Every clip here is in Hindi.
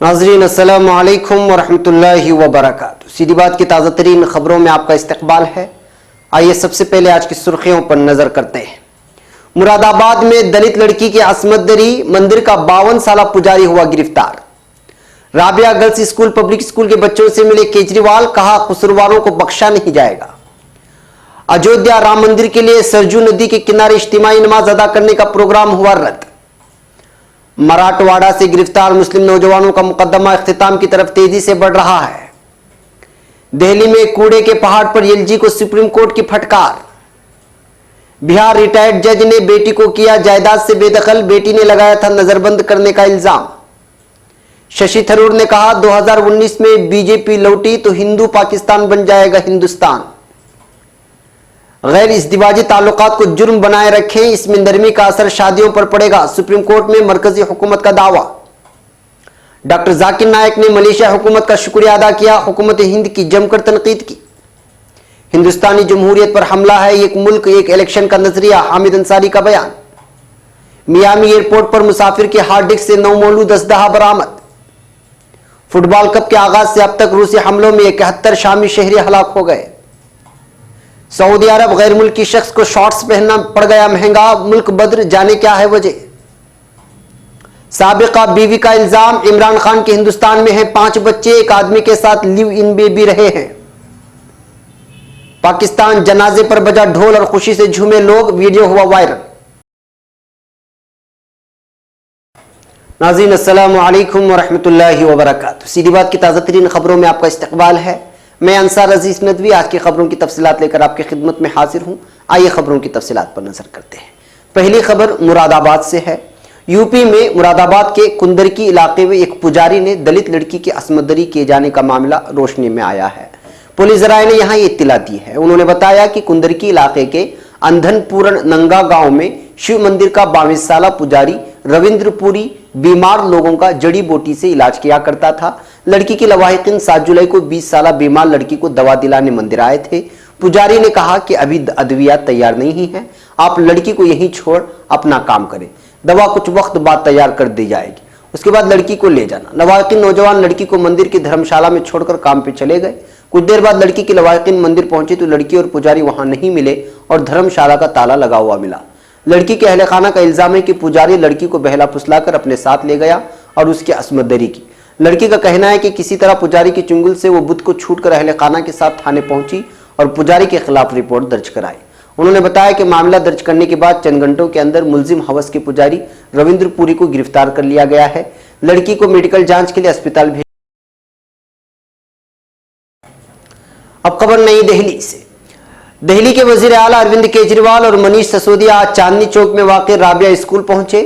नाज़रीन अस्सलामु अलैकुम वरहमतुल्लाहि वबरकातुहू। सीधी बात की ताज़ा तरीन खबरों में आपका इस्तकबाल है। आइए सबसे पहले आज की सुर्खियों पर नजर करते हैं। मुरादाबाद में दलित लड़की के असमत दरी, मंदिर का 52 साला पुजारी हुआ गिरफ्तार। Rabia girls school public school के बच्चों से मिले केजरीवाल, कहा कसूरवारों को बख्शा नहीं जाएगा। अयोध्या राम मंदिर के लिए सरजू नदी के किनारे इज्तिमाई नमाज अदा करने का प्रोग्राम हुआ रद्द। मराठवाड़ा से गिरफ्तार मुस्लिम नौजवानों का मुकदमा इख्तिताम की तरफ तेजी से बढ़ रहा है। दिल्ली में कूड़े के पहाड़ पर एलजी को सुप्रीम कोर्ट की फटकार। बिहार रिटायर्ड जज ने बेटी को किया जायदाद से बेदखल, बेटी ने लगाया था नजरबंद करने का इल्जाम। शशि थरूर ने कहा 2019 में बीजेपी लौटी तो हिंदू पाकिस्तान बन जाएगा हिंदुस्तान। गैर इज़्दिवाजी ताल्लुकात को जुर्म बनाए रखें, इसमें नरमी का असर शादियों पर पड़ेगा, सुप्रीम कोर्ट में मरकजी हुकूमत का दावा। डॉक्टर जाकिर नायक ने मलेशिया हुकूमत का शुक्रिया अदा किया, हुकूमत हिंद की जमकर तनकीद की। हिंदुस्तानी जमहूरियत पर हमला है, एक मुल्क एक इलेक्शन का नजरिया, हामिद अंसारी का बयान। मियामी एयरपोर्ट पर मुसाफिर के हार्ड डिस्क से 9 मौलूद असलहा बरामद। फुटबॉल कप के आगाज से अब तक रूसी हमलों में 71 शामी शहरी हलाक हो गए। सऊदी अरब गैर मुल्की शख्स को शॉर्ट्स पहनना पड़ गया महंगा, मुल्क बद्र, जाने क्या है वजह। साबिका बीवी का इल्जाम, इमरान खान के हिंदुस्तान में है 5 बच्चे, एक आदमी के साथ लिव इन में भी रहे हैं। पाकिस्तान जनाजे पर बजा ढोल और खुशी से झूमे लोग, वीडियो हुआ वायरल। नाज़रीन अस्सलामु अलैकुम वरहमतुल्लाहि वबरकातुहू। सीधी बात की ताज़ा तरीन खबरों में आपका इस्तकबाल है। मैं अंसार अजीज नदवी आज की खबरों की तफसीलात लेकर आपकी खिदमत में हाजिर हूं। आइए खबरों की तफसीलात पर नजर करते हैं। पहली खबर मुरादाबाद से है। यूपी में मुरादाबाद के कुंदरकी इलाके में एक पुजारी ने दलित लड़की की असमत दरी किए जाने का मामला रोशनी में आया है। पुलिस जराये ने यहां ये इत्तिला दी है। उन्होंने बताया कि कुंदरकी इलाके के अंधनपूर्ण नंगा गांव में शिव मंदिर का 22 साला पुजारी रविंद्रपुरी बीमार लोगों का जड़ी बूटी से इलाज किया करता था। लड़की के लवाहिकीन 7 जुलाई को 20 साला बीमार लड़की को दवा दिलाने मंदिर आए थे। पुजारी ने कहा कि अभी अद्वियात तैयार नहीं है, आप लड़की को यहीं छोड़ अपना काम करें, दवा कुछ वक्त बाद तैयार कर दी जाएगी, उसके बाद लड़की को ले जाना। लवाहिकीन नौजवान लड़की को मंदिर की धर्मशाला में छोड़कर काम पे चले गए। कुछ देर बाद लड़की के लवाहिकीन मंदिर पहुंचे तो लड़की और पुजारी वहां नहीं मिले और धर्मशाला का ताला लगा हुआ मिला। लड़की के अहले खाना का इल्जाम है कि पुजारी लड़की को बहला फुसलाकर अपने साथ ले गया और उसकी असमत दरी की। लड़की का कहना है कि किसी तरह पुजारी की चुंगल से वो बुत को छूटकर अहले खाना के साथ थाने पहुंची और पुजारी के खिलाफ रिपोर्ट दर्ज कराई। उन्होंने बताया कि मामला दर्ज करने के बाद चंद घंटों के अंदर मुलजिम हवस के पुजारी रविंद्रपुरी को गिरफ्तार कर लिया गया है। लड़की को मेडिकल जांच के लिए अस्पताल भेज। अब खबर नई दिल्ली से। दिल्ली के वजीर आला अरविंद केजरीवाल और मनीष सिसोदिया आज चांदनी चौक में वाक़ राबिया स्कूल पहुंचे।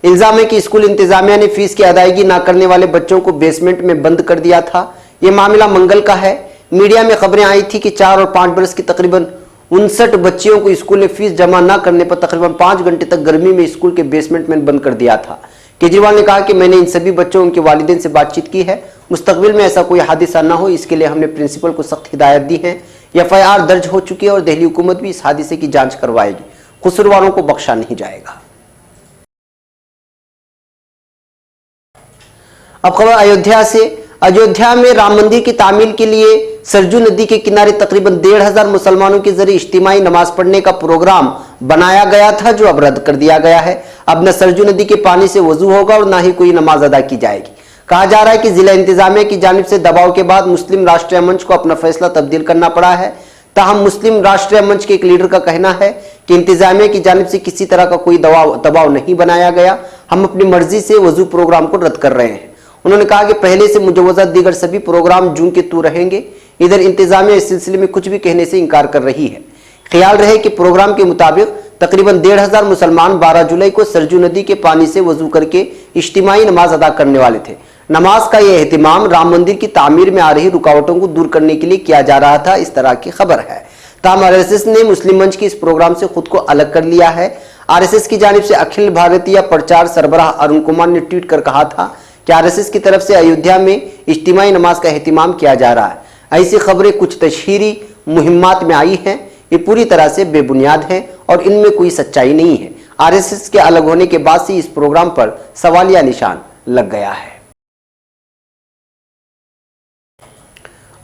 इल्जाम है कि स्कूल इंतजामिया ने फीस की अदायगी न करने वाले बच्चों को बेसमेंट में बंद कर दिया था। यह मामला मंगल का है। मीडिया में खबरें आई थी कि 4 और 5 बरस की तकरीबन 59 बच्चियों को स्कूल ने फीस जमा न करने पर तकरीबन 5 घंटे तक गर्मी में स्कूल के बेसमेंट में बंद कर दिया था। केजरीवाल ने कहा कि मैंने इन सभी बच्चों उनके वालिदैन से बातचीत की है, मुस्तकबिल में ऐसा कोई हादिसा न हो इसके लिए हमने प्रिंसिपल को सख्त हिदायत दी है। FIR दर्ज हो चुकी है और दिल्ली हुकूमत भी इस हादसे की जांच करवाएगी, कसूरवारों को बख्शा नहीं जाएगा। अब खबर अयोध्या से। अयोध्या में राम मंदिर की तामीर के लिए सरजू नदी के किनारे तकरीबन 1,500 मुसलमानों के जरिए इज्तिमाई नमाज पढ़ने का प्रोग्राम बनाया गया था, जो अब रद्द कर दिया गया है। अब न सरजू नदी के पानी से वजू होगा और न ही कोई नमाज अदा की जाएगी। कहा जा रहा है कि जिला इंतजामिया की जानिब से दबाव के बाद मुस्लिम राष्ट्रीय मंच को अपना फैसला तब्दील करना पड़ा है। ताहम मुस्लिम राष्ट्रीय मंच के एक लीडर का कहना है कि इंतजामिया की जानिब से किसी तरह का कोई दबाव नहीं बनाया गया, हम अपनी मर्जी से वजू प्रोग्राम को रद्द कर रहे हैं। उन्होंने कहा कि पहले से मुजवजा दीगर सभी प्रोग्राम जून के तू रहेंगे। इधर इंतजामिया इस सिलसिले में कुछ भी कहने से इनकार कर रही है। ख्याल रहे कि प्रोग्राम के मुताबिक तकरीबन 1,500 मुसलमान 12 जुलाई को सरजू नदी के पानी से वजू करके इज्तिमाई नमाज अदा करने वाले थे। नमाज का यह एहतिमाम राम मंदिर की तामीर में आ रही रुकावटों को दूर करने के लिए किया जा रहा था, इस तरह की खबर है। ताहम RSS ने मुस्लिम मंच के इस प्रोग्राम से खुद को अलग कर लिया है। RSS की जानिब से अखिल भारतीय प्रचार सरबराह अरुण कुमार ने ट्वीट कर कहा था कि RSS की तरफ से अयोध्या में इज्तिमाई नमाज का एहतिमाम किया जा रहा है। ऐसी खबरें कुछ तशहीरी मुहिम्मात में आई हैं। ये पूरी तरह से बेबुनियाद हैं और इनमें कोई सच्चाई नहीं है। आरएसएस के अलग होने के बाद से इस प्रोग्राम पर सवालिया निशान लग गया है।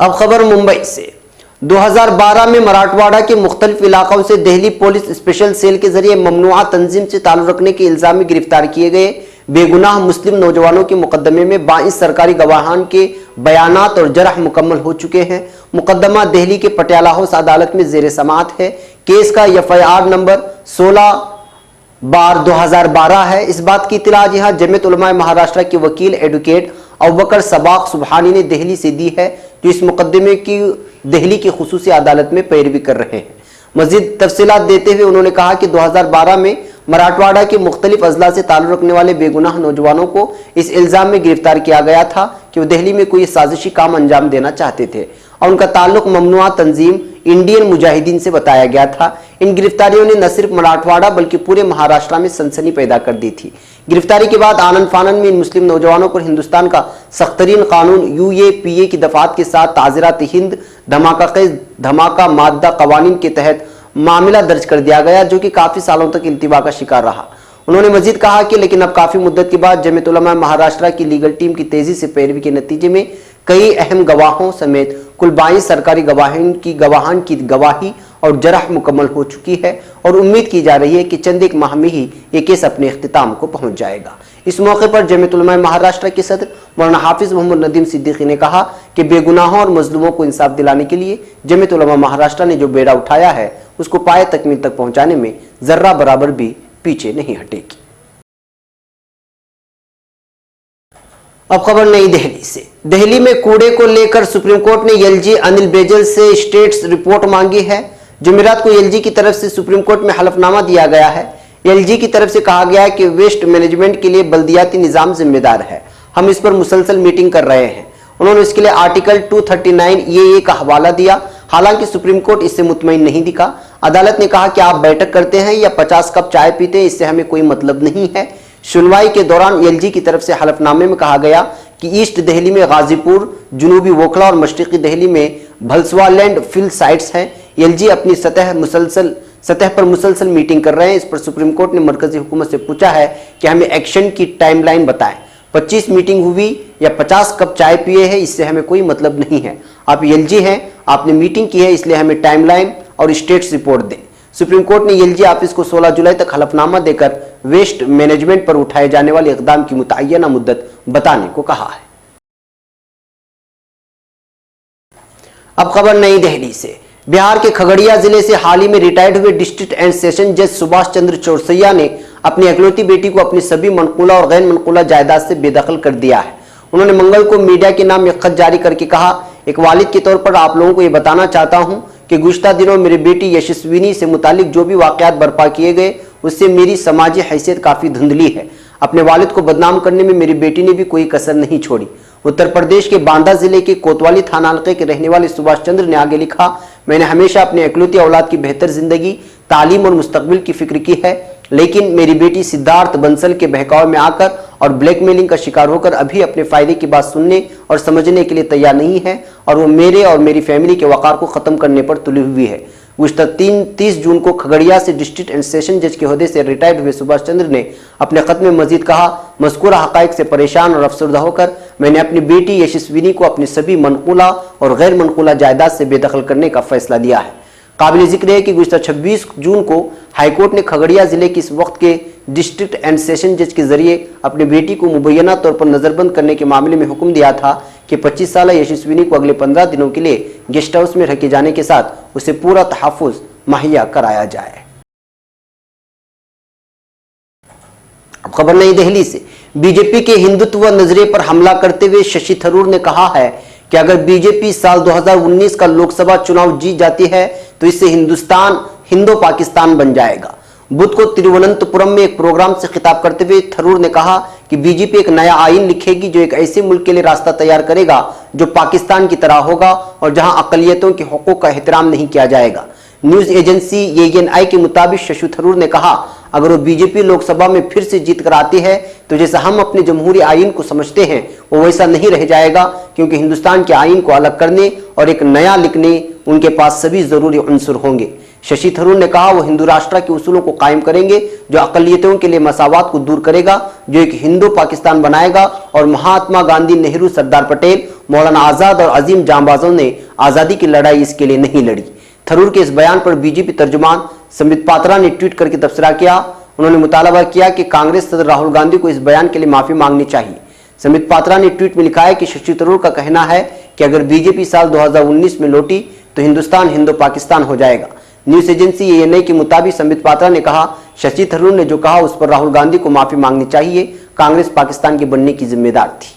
अब खबर मुंबई से। 2012 में मराठवाड़ा के मुख्तलिफ इलाकों से दिल्ली पुलिस स्पेशल सेल के जरिए ममनुआ तंजीम से ताल्लुक रखने के इल्जाम में गिरफ्तार किए गए बेगुनाह मुस्लिम नौजवानों के मुकदमे में 22 सरकारी गवाहान के बयानात और जरह मुकम्मल हो चुके हैं। मुकदमा दिल्ली के पटियाला हाउस अदालत में जेर समाअत है। केस का FIR नंबर 16/2012 है। इस बात की इत्तला आज यहाँ जमीयत उलमा महाराष्ट्र के वकील एडवोकेट अबूबकर सबाक सुबहानी ने दिल्ली से दी है, जो इस मुकदमे की दिल्ली की खुसूसी अदालत में पैरवी कर रहे हैं। मजीद तफसीलात देते हुए उन्होंने कहा कि 2012 में मराठवाड़ा के मुख्तलिफ अजला से ताल्लुक रखने वाले बेगुनाह नौजवानों को इस इल्जाम में गिरफ्तार किया गया था कि वो दिल्ली में कोई साजिशी काम अंजाम देना चाहते थे और उनका ताल्लुक ममनुआ तंजीम इंडियन मुजाहिदीन से बताया गया था। इन गिरफ्तारियों ने न सिर्फ मराठवाड़ा बल्कि पूरे महाराष्ट्र में सनसनी पैदा कर दी थी। गिरफ्तारी के बाद आनंद फानन में इन मुस्लिम नौजवानों पर हिंदुस्तान का सख्तरीन कानून UAPA की दफात के साथ ताज़ीरात हिंद धमाका मादा कवानीन के तहत मामला दर्ज कर दिया गया, जो कि काफी सालों तक इल्तिबा का शिकार रहा। उन्होंने मजीद कहा कि लेकिन अब काफी मुद्दत के बाद जमीयत उलमा महाराष्ट्र की लीगल टीम की तेजी से पैरवी के नतीजे में कई अहम गवाहों समेत कुल 22 सरकारी गवाहान की गवाही और जरह मुकम्मल हो चुकी है और उम्मीद की जा रही है कि चंद एक माह में ही ये केस अपने इख्तिताम को पहुंच जाएगा। इस मौके पर जमीयत उलमा महाराष्ट्र के सदर मौलाना हाफिज मोहम्मद नदीम सिद्दीकी ने कहा कि बेगुनाहों और मजलूमों को इंसाफ दिलाने के लिए जमीयत उलमा महाराष्ट्र ने जो बेड़ा उठाया है उसको पाए तकमील तक पहुंचाने में जर्रा बराबर भी पीछे नहीं हटेगी। अब खबर नई दिल्ली से। दिल्ली में कूड़े को लेकर सुप्रीम कोर्ट ने LG अनिल बैजल से स्टेट्स रिपोर्ट मांगी है। जुमेरात को LG की तरफ से सुप्रीम कोर्ट में हलफनामा दिया गया है। LG की तरफ से कहा गया है कि वेस्ट मैनेजमेंट के लिए बल्दियाती निजाम जिम्मेदार है, हम इस पर मुसलसल मीटिंग कर रहे हैं। उन्होंने इसके लिए आर्टिकल 239 AA का हवाला दिया। हालांकि सुप्रीम कोर्ट इससे मुतमईन नहीं दिखा। अदालत ने कहा कि आप बैठक करते हैं या 50 कप चाय पीते हैं, इससे हमें कोई मतलब नहीं है। सुनवाई के दौरान LG की तरफ से हलफनामे में कहा गया कि ईस्ट दिल्ली में गाजीपुर, जुनूबी वोखला और मशरकी दिल्ली में भलसवालैंड फील्ड साइट्स हैं। LG अपनी सतह पर मुसलसल मीटिंग कर रहे हैं। इस पर सुप्रीम कोर्ट ने मरकजी हुकूमत से पूछा है कि हमें एक्शन की टाइमलाइन बताएं। 25 मीटिंग हुई या 50 कप चाय पिए हैं, इससे हमें कोई मतलब नहीं है। आप LG हैं, आपने मीटिंग की है, इसलिए हमें टाइमलाइन और स्टेट्स रिपोर्ट दें। सुप्रीम कोर्ट ने LG ऑफिस को 16 जुलाई तक हलफनामा देकर वेस्ट मैनेजमेंट पर उठाए जाने वाले इकदाम की मुतय्यना मुद्दत बताने को कहा है। अब खबर नई दिल्ली से। बिहार के खगड़िया जिले से हाल ही में रिटायर्ड हुए डिस्ट्रिक्ट एंड सेशन जज सुभाष चंद्र चौरसैया ने अपनी अकलौती बेटी को अपनी सभी मनकूला और गैर मनकूला जायदाद से बेदखल कर दिया है। उन्होंने मंगल को मीडिया के नाम एक खत जारी करके कहा, एक वालिद के तौर पर आप लोगों को यह बताना चाहता हूं कि गुज़श्ता दिनों मेरी बेटी यशस्विनी से मुतालिक जो भी वाकयात बर्पा किए गए उससे मेरी समाजी हैसियत काफ़ी धुंधली है। अपने वालिद को बदनाम करने में मेरी बेटी ने भी कोई कसर नहीं छोड़ी। उत्तर प्रदेश के बांदा जिले के कोतवाली थाना हल्के के रहने वाले सुभाष चंद्र ने आगे लिखा, मैंने हमेशा अपने इकलौती औलाद की बेहतर जिंदगी, तालीम और मुस्तकबिल की फिक्र की है, लेकिन मेरी बेटी सिद्धार्थ बंसल के बहकाव में आकर और ब्लैकमेलिंग का शिकार होकर अभी अपने फायदे की बात सुनने और समझने के लिए तैयार नहीं है और वो मेरे और मेरी फैमिली के वकार को खत्म करने पर तुली हुई है। गुज़श्ता 30 जून को खगड़िया से डिस्ट्रिक्ट एंड सेशन जज के ओहदे से रिटायर्ड हुए सुभाष चंद्र ने अपने खत में मजीद कहा, मज़कूरा हक़ाइक़ से परेशान और अफसरदा होकर मैंने अपनी बेटी यशस्विनी को अपनी सभी मनकूला और गैर मनकूला जायदाद से बेदखल करने का फैसला लिया है। काबिल जिक्र है कि गुज़श्ता 26 जून को हाईकोर्ट ने खगड़िया जिले की इस वक्त के डिस्ट्रिक्ट एंड सेशन जज के जरिए अपनी बेटी को मुबैना तौर पर नजरबंद करने के मामले में हुक्म दिया था कि 25 साल यशस्विनी को अगले 15 दिनों के लिए गेस्ट हाउस में रखे जाने के साथ उसे पूरा तहफ़्फ़ुज़ मुहैया कराया जाए। अब खबर नई दिल्ली से। बीजेपी के हिंदुत्व नजरिए पर हमला करते हुए शशि थरूर ने कहा है कि अगर बीजेपी साल 2019 का लोकसभा चुनाव जीत जाती है तो इससे हिंदुस्तान हिंदो पाकिस्तान बन जाएगा। बुध को तिरुवनंतपुरम में एक प्रोग्राम से खिताब करते हुए थरूर ने कहा कि बीजेपी एक नया आइन लिखेगी जो एक ऐसे मुल्क के लिए रास्ता तैयार करेगा जो पाकिस्तान की तरह होगा और जहां अक़लियतों के हक़ूक़ का एहतराम नहीं किया जाएगा। न्यूज एजेंसी ANI के मुताबिक शशि थरूर ने कहा, अगर वो बीजेपी लोकसभा में फिर से जीत कर आती है तो जैसा हम अपने जमहूरी आइन को समझते हैं वो वैसा नहीं रह जाएगा, क्योंकि हिंदुस्तान के आइन को अलग करने और एक नया लिखने उनके पास सभी जरूरी अंसुर होंगे। शशि थरूर ने कहा वो हिंदू राष्ट्र के उसूलों को कायम करेंगे जो अकलियतों के लिए मसावात को दूर करेगा, जो एक हिंदू पाकिस्तान बनाएगा और महात्मा गांधी, नेहरू, सरदार पटेल, मौलाना आजाद और अजीम जांबाजों ने आजादी की लड़ाई इसके लिए नहीं लड़ी। थरूर के इस बयान पर बीजेपी तर्जुमान संबित पात्रा ने ट्वीट करके तबसरा किया। उन्होंने मुतालबा किया कि कांग्रेस सदर राहुल गांधी को इस बयान के लिए माफी मांगनी चाहिए। संबित पात्रा ने ट्वीट में लिखा है कि शशि थरूर का कहना है कि अगर बीजेपी साल 2019 में लौटी तो हिंदुस्तान हिंदू पाकिस्तान हो जाएगा। न्यूज एजेंसी एएनआई के मुताबिक संबित पात्रा ने कहा, शशि थरूर ने जो कहा उस पर राहुल गांधी को माफी मांगनी चाहिए। कांग्रेस पाकिस्तान के बनने की जिम्मेदार थी।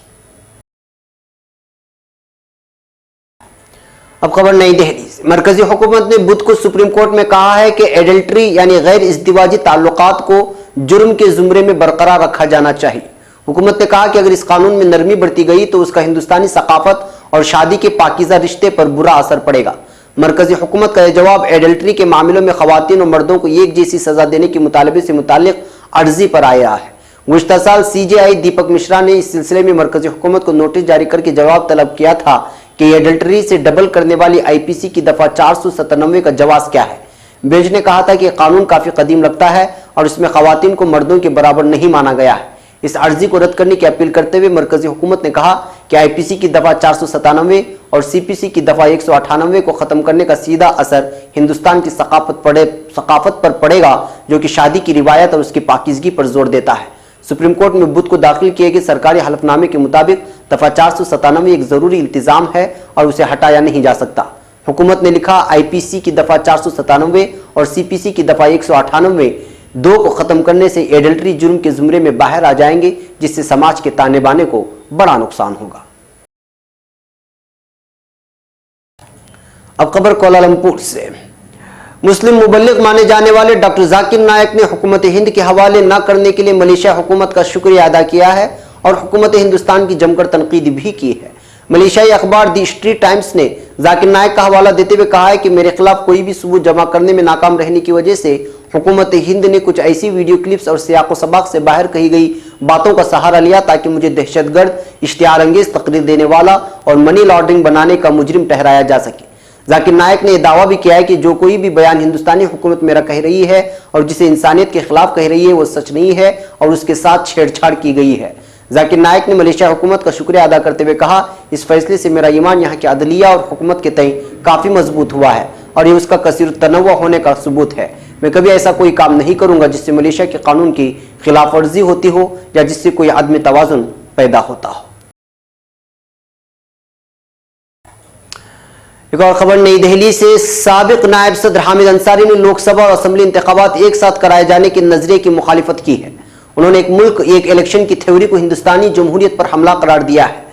अब खबर नई दिल्ली से। मरकजी हुकूमत ने बुध को सुप्रीम कोर्ट में कहा है कि एडल्ट्री यानी गैर इज़्दिवाजी ताल्लुकात को जुर्म के जुमरे में बरकरार रखा जाना चाहिए। हुकूमत ने कहा कि अगर इस कानून में नरमी बरती गई तो उसका हिंदुस्तानी सकाफत और शादी के पाकीज़ा रिश्ते पर बुरा असर पड़ेगा। मरकजी हुकूमत का यह जवाब एडल्ट्री के मामलों में खवातीन और मर्दों को एक जैसी सजा देने के मुतालबे से मुतालिक अर्जी पर आया है। गुज़श्ता साल सीजेआई दीपक मिश्रा ने इस सिलसिले में मरकजी हुकूमत को नोटिस जारी करके जवाब तलब किया था कि एडल्ट्री से डबल करने वाली आईपीसी की दफा 497 का जवाब क्या है। बेंच ने कहा था कि कानून काफी कदीम लगता है और इसमें खवातीन को मर्दों के बराबर नहीं माना गया है। इस अर्जी को रद्द करने की अपील करते हुए मरकजी हुकूमत ने कहा कि आईपीसी की दफा 497 और सीपीसी की दफा 198 को खत्म करने का सीधा असर हिंदुस्तान की सकाफत पर पड़ेगा, जो कि शादी की रिवायत और उसकी पाकीज़गी पर जोर देता है। सुप्रीम कोर्ट में बुध को दाखिल किए गए सरकारी हलफनामे के मुताबिक दफा 497 एक जरूरी इल्तिजाम है और उसे हटाया नहीं जा सकता। हुकूमत ने लिखा, आईपीसी की दफा 497 और सीपीसी की दफा 198 दो को खत्म करने से एडल्ट्री जुर्म के जुमरे में बाहर आ जाएंगे, जिससे समाज के ताने बाने को बड़ा नुकसान होगा। अब खबर कोलालमपुर से। मुस्लिम मुबल्लिग माने जाने वाले डॉक्टर जाकिर नायक ने हुकूमत हिंद के हवाले न करने के लिए मलेशिया हुकूमत का शुक्रिया अदा किया है और हुकूमत हिंदुस्तान की जमकर तनकीद भी की है। मलेशियाई अखबार दी स्ट्रीट टाइम्स ने जाकिर नायक का हवाला देते हुए कहा है कि मेरे खिलाफ कोई भी सबूत जमा करने में नाकाम रहने की वजह से हुकूमत हिंद ने कुछ ऐसी वीडियो क्लिप्स और सियाको सबाक से बाहर कही गई बातों का सहारा लिया ताकि मुझे दहशतगर्द, इश्तिहार अंगेज तकरीर देने वाला और मनी लॉन्ड्रिंग बनाने का मुजरिम ठहराया जा सके। जाकिर नायक ने यह दावा भी किया है कि जो कोई भी बयान हिंदुस्तानी हुकूमत मेरा कह रही है और जिसे इंसानियत के खिलाफ कह रही है वो सच नहीं है और उसके साथ छेड़छाड़ की गई है। जाकिर नायक ने मलेशिया हुकूमत का शुक्रिया अदा करते हुए कहा, इस फैसले से मेरा ईमान यहाँ की अदलिया और हुकूमत के तय काफ़ी मजबूत हुआ है और ये उसका कसीर तनव्वुअ होने का सबूत है। मैं कभी ऐसा कोई काम नहीं करूँगा जिससे मलेशिया के कानून की खिलाफ वर्जी होती हो या जिससे कोई आदमी तवाज़ुन पैदा होता हो। एक और खबर नई दिल्ली से। साबिक नायब सदर हामिद अंसारी ने लोकसभा और असेंबली इंतखाबात एक साथ कराए जाने के नजरिए की मुखालिफत की है। उन्होंने एक मुल्क एक इलेक्शन की थ्योरी को हिंदुस्तानी जमहूरियत पर हमला करार दिया है।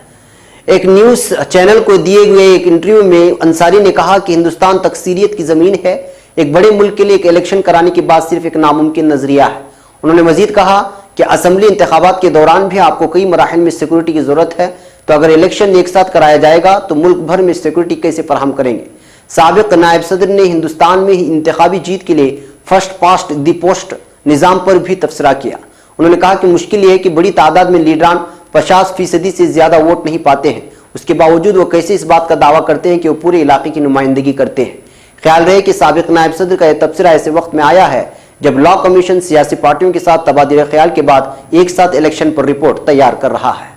एक न्यूज चैनल को दिए हुए एक इंटरव्यू में अंसारी ने कहा कि हिंदुस्तान तकसीरियत की जमीन है। एक बड़े मुल्क के लिए एक इलेक्शन कराने की बात सिर्फ एक नामुमकिन नजरिया है। उन्होंने मजीद कहा कि असेंबली इंतखाबात के दौरान भी आपको कई मराहिल में सिक्योरिटी की जरूरत है, तो अगर इलेक्शन एक साथ कराया जाएगा तो मुल्क भर में सिक्योरिटी कैसे फराहम करेंगे। साबिक नायब सदर ने हिंदुस्तान में इंतखाबी जीत के लिए फर्स्ट पास्ट द पोस्ट निज़ाम पर भी तबसरा किया। उन्होंने कहा कि मुश्किल यह है कि बड़ी तादाद में लीडरान 50% से ज्यादा वोट नहीं पाते हैं, उसके बावजूद वो कैसे इस बात का दावा करते हैं कि वो पूरे इलाके की नुमाइंदगी करते हैं। ख्याल रहे कि साबिक नायब सदर का यह तबसरा ऐसे वक्त में आया है जब लॉ कमीशन सियासी पार्टियों के साथ तबादला ख्याल के बाद एक साथ इलेक्शन पर रिपोर्ट तैयार कर रहा है।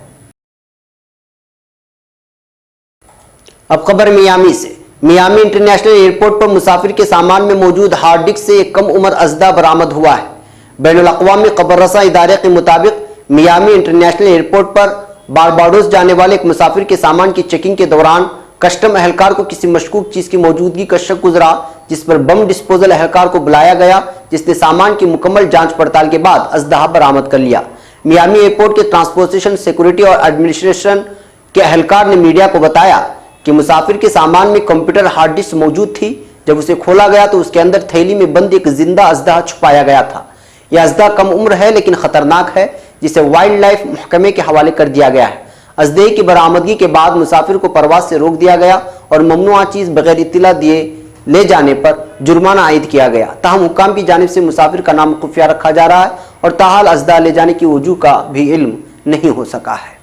अब खबर मियामी से। मियामी इंटरनेशनल एयरपोर्ट पर मुसाफिर के सामान में मौजूद हार्ड डिस्क से एक कम उम्र अजदा बरामद हुआ है। बैनुल अक़वामी खबररसा इदारे के मुताबिक मियामी इंटरनेशनल एयरपोर्ट पर बारबाडोस जाने वाले एक मुसाफिर के सामान की चेकिंग के दौरान कस्टम एहलकार को किसी मशकूक चीज की मौजूदगी का शक गुजरा, जिस पर बम डिस्पोजल एहलकार को बुलाया गया, जिसने सामान की मुकम्मल जांच पड़ताल के बाद अजदा बरामद कर लिया। मियामी एयरपोर्ट के ट्रांसपोर्टेशन, सिक्योरिटी और एडमिनिस्ट्रेशन के एहलकार ने मीडिया को बताया कि मुसाफिर के सामान में कंप्यूटर हार्ड डिस्क मौजूद थी। जब उसे खोला गया तो उसके अंदर थैली में बंद एक जिंदा अजदा छुपाया गया था। यह अजदा कम उम्र है लेकिन खतरनाक है, जिसे वाइल्ड लाइफ महकमे के हवाले कर दिया गया है। अजदे की बरामदगी के बाद मुसाफिर को परवाज से रोक दिया गया और ममनुआ चीज बगैर इत्तला दिए ले जाने पर जुर्माना आयद किया गया। ताहम हुक्काम की जानिब से मुसाफिर का नाम खुफिया रखा जा रहा है और ताहाल अजदा ले जाने की वजूह का भी इल्म नहीं हो सका है।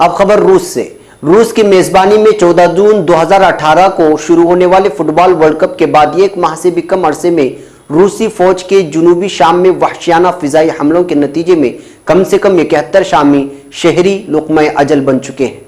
अब खबर रूस से। रूस की मेजबानी में 14 जून 2018 को शुरू होने वाले फुटबॉल वर्ल्ड कप के बाद एक माह से भी कम अरसे में रूसी फौज के जुनूबी शाम में वहशियाना फिजाई हमलों के नतीजे में कम से कम 71 शामी शहरी लुक़्मा अजल बन चुके हैं।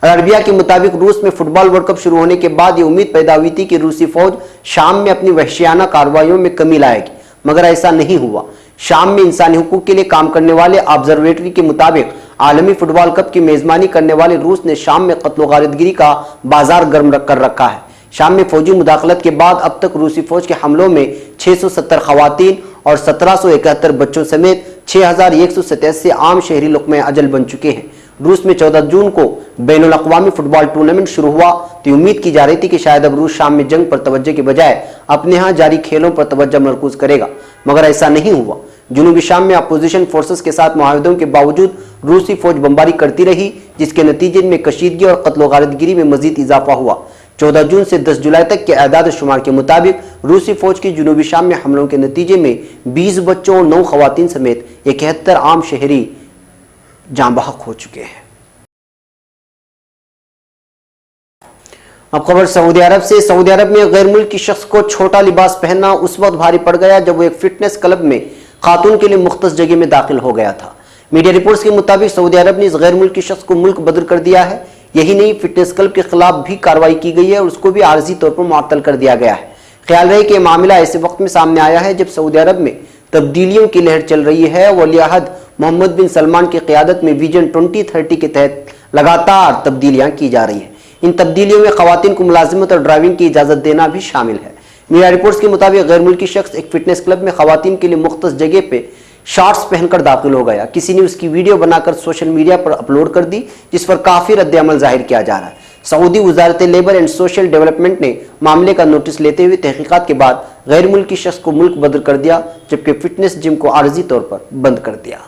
अरबिया के मुताबिक रूस में फुटबॉल वर्ल्ड कप शुरू होने के बाद ये उम्मीद पैदा हुई थी कि रूसी फौज शाम में अपनी वहशियाना कार्रवाइयों में कमी लाएगी, मगर ऐसा नहीं हुआ। शाम में इंसानी हुकूक के लिए काम करने वाले ऑब्जर्वेटरी के मुताबिक आलमी फुटबॉल कप की मेजबानी करने वाले रूस ने शाम में कत्ल गारतगिरी का बाजार गर्म कर रखा है। शाम में फौजी मुदाखलत के बाद अब तक रूसी फौज के हमलों में 670 खवातीन और 1771 बच्चों समेत 6187 आम शहरी लुक़्मा अजल बन चुके हैं। रूस में 14 जून को बैनुल अक़वामी फुटबॉल टूर्नामेंट शुरू हुआ तो उम्मीद की जा रही थी कि शायद अब रूस शाम में जंग पर तवज्जो के बजाय अपने यहाँ जारी खेलों पर तवज्जो मरकूज करेगा, मगर ऐसा नहीं हुआ। जुनूबी शाम में अपोजिशन फोर्सेस के साथ मुआहदों के बावजूद रूसी फौज बमबारी करती रही, जिसके नतीजे में कशीदगी और कत्ल गारतगिरी में मजीद इजाफा हुआ। 14 जून से 10 जुलाई तक के आदाद शुमार के मुताबिक रूसी फौज की जुनूबी शाम में हमलों के नतीजे में 20 बच्चों और 9 खवातीन समेत 71 आम शहरी जाँ बहक हो चुके हैं। अब खबर सऊदी अरब से। सऊदी अरब में गैर मुल्की शख्स को छोटा लिबास पहनना उस वक्त भारी पड़ गया जब वो एक फिटनेस क्लब में खातून के लिए मुख्तस जगह में दाखिल हो गया था। मीडिया रिपोर्ट्स के मुताबिक सऊदी अरब ने इस गैर मुल्की शख्स को मुल्क बदर कर दिया है। यही नहीं, फिटनेस क्लब के खिलाफ भी कार्रवाई की गई है और उसको भी आर्जी तौर पर मुअत्तल कर दिया गया है। ख्याल रहे कि मामला ऐसे वक्त में सामने आया है जब सऊदी अरब में तब्दीलियों की लहर चल रही है। वलीअहद मोहम्मद बिन सलमान की क़यादत में विजन 2030 के तहत लगातार तब्दीलियां की जा रही है। इन तब्दीलियों में खवातीन को मुलाजिमत और ड्राइविंग की इजाज़त देना भी शामिल है। मीडिया रिपोर्ट्स के मुताबिक गैर मुल्की शख्स एक फिटनेस क्लब में खवातीन के लिए मुख्तस जगह पे शॉर्ट्स पहनकर दाखिल हो गया। किसी ने उसकी वीडियो बनाकर सोशल मीडिया पर अपलोड कर दी, जिस पर काफ़ी रद्द-ए-अमल जाहिर किया जा रहा है। सऊदी वज़ारत लेबर एंड सोशल डेवलपमेंट ने मामले का नोटिस लेते हुए तहकीकात के बाद गैर मुल्की शख्स को मुल्क बदर कर दिया, जबकि फिटनेस जिम को आर्जी तौर पर बंद कर दिया।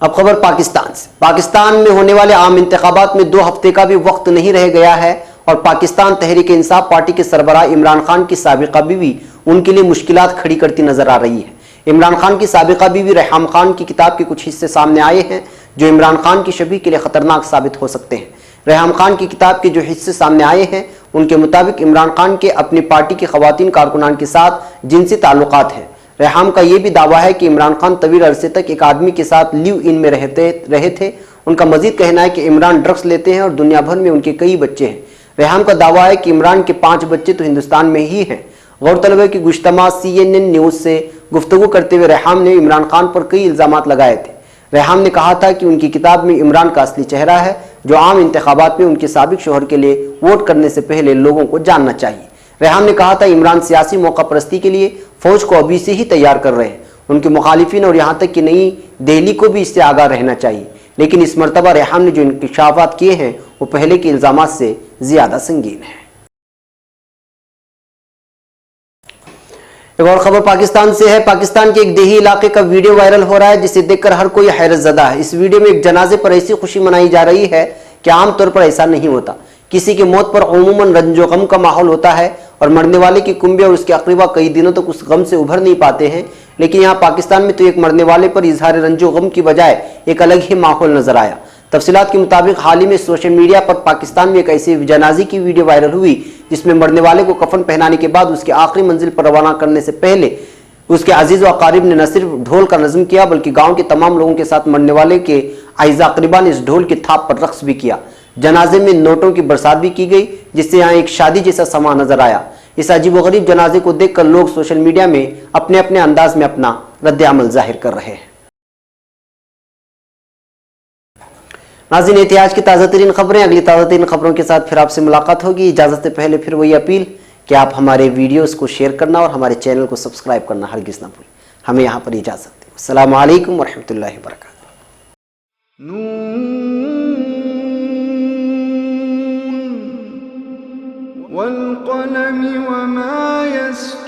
अब खबर पाकिस्तान से। पाकिस्तान में होने वाले आम इंतखाबात में 2 हफ्ते का भी वक्त नहीं रह गया है और पाकिस्तान तहरीक इंसाफ पार्टी के सरबराह इमरान खान की साबिका बीवी उनके लिए मुश्किलात खड़ी करती नजर आ रही है। इमरान खान की साबिका बीवी रेहाम खान की किताब के कुछ हिस्से सामने आए हैं जो इमरान खान की छवि के लिए खतरनाक साबित हो सकते हैं। रेहाम खान की किताब के जो हिस्से सामने आए हैं उनके मुताबिक इमरान खान के अपनी पार्टी के खवातीन कारकुनान के साथ जिनसी ताल्लुकात हैं। रेहाम का यह भी दावा है कि इमरान खान तवील अरसे तक एक आदमी के साथ लिव इन में रहे थे। उनका मजीद कहना है कि इमरान ड्रग्स लेते हैं और दुनिया भर में उनके कई बच्चे हैं। रेहाम का दावा है कि इमरान के 5 बच्चे तो हिंदुस्तान में ही हैं। गौरतलब है कि गुश्तमा CNN न्यूज़ से गुफ्तगू करते हुए रेहाम ने इमरान खान पर कई इल्ज़ामात लगाए थे। रेहाम ने कहा था कि उनकी किताब में इमरान का असली चेहरा है जो आम इंतखाबात में उनके साबिक शोहर के लिए वोट करने से पहले लोगों को जानना चाहिए। रेहाम ने कहा था इमरान सियासी मौका परस्ती के लिए फौज को अभी से ही तैयार कर रहे हैं। उनके मुखालिफिन और यहाँ तक कि नई दिल्ली को भी इससे आगाह रहना चाहिए। लेकिन इस मरतबा रेहाम ने जो इंकशाफात किए हैं वो पहले के इल्ज़ामात से ज़्यादा संगीन है। एक और खबर पाकिस्तान से है। पाकिस्तान के एक देही इलाके का वीडियो वायरल हो रहा है जिसे देखकर हर कोई हैरत ज़दा है। इस वीडियो में एक जनाजे पर ऐसी खुशी मनाई जा रही है कि आमतौर पर ऐसा नहीं होता। किसी की मौत पर अमूमन रंजो गम का माहौल होता है और मरने वाले की कुंबे और उसके अकरीबा कई दिनों तक उस गम से उभर नहीं पाते हैं। लेकिन यहाँ पाकिस्तान में तो एक मरने वाले पर इजहार रंजो गम की बजाय एक अलग ही माहौल नजर आया। तफसीलात के मुताबिक हाल ही में सोशल मीडिया पर पाकिस्तान में एक ऐसी जनाजे की वीडियो वायरल हुई जिसमें मरने वाले को कफन पहनाने के बाद उसके आखिरी मंजिल पर रवाना करने से पहले उसके अजीज व अकारिब ने न सिर्फ ढोल का नज़म किया बल्कि गाँव के तमाम लोगों के साथ मरने वाले के आइज़ा अकरीबा ने इस ढोल की थाप पर रक्स भी किया। जनाजे में नोटों की बरसात भी की गई जिससे यहाँ एक शादी जैसा समा नजर आया। इस अजीबोगरीब जनाजे को देखकर लोग सोशल मीडिया में अपने अपने अंदाज में अपना रद्द-ए-अमल जाहिर कर रहे हैं। नाज़रीन, इतिहास की ताज़ा तरीन खबरें अगली ताज़ा तरीन खबरों के साथ फिर आपसे मुलाकात होगी। इजाज़त से पहले फिर वही अपील कि आप हमारे वीडियोस को शेयर करना और हमारे चैनल को सब्सक्राइब करना हरगिज़ ना भूलें। हमें यहाँ पर इजाज़त दें। अस्सलामु अलैकुम व रहमतुल्लाहि व बरकातुहू। वल क़लमि वमा यस्तुरून।